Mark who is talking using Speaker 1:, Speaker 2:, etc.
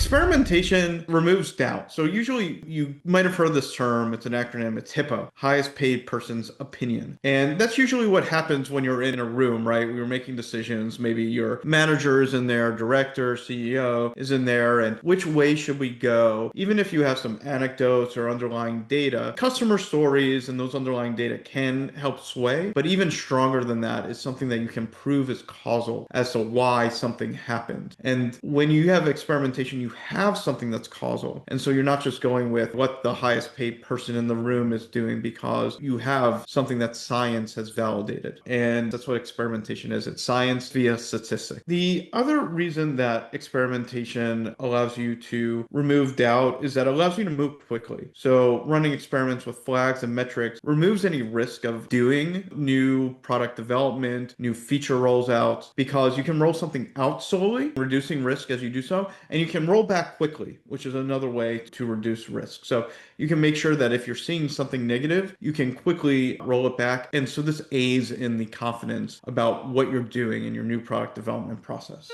Speaker 1: Experimentation removes doubt. So usually you might have heard this term. It's an acronym. It's HiPPO, highest paid person's opinion. And that's usually what happens when you're in a room, right? We were making decisions. Maybe your manager is in there, director, CEO is in there, and which way should we go? Even if you have some anecdotes or underlying data, customer stories and those underlying data can help sway. But even stronger than that is something that you can prove is causal as to why something happened. And when you have experimentation, you have something that's causal. And so you're not just going with what the highest paid person in the room is doing because you have something that science has validated. And that's what experimentation is. It's science via statistics. The other reason that experimentation allows you to remove doubt is that it allows you to move quickly. So running experiments with flags and metrics removes any risk of doing new product development, new feature rolls out, because you can roll something out slowly, reducing risk as you do so, and you can roll back quickly, which is another way to reduce risk. So you can make sure that if you're seeing something negative, you can quickly roll it back. And so this aids in the confidence about what you're doing in your new product development process.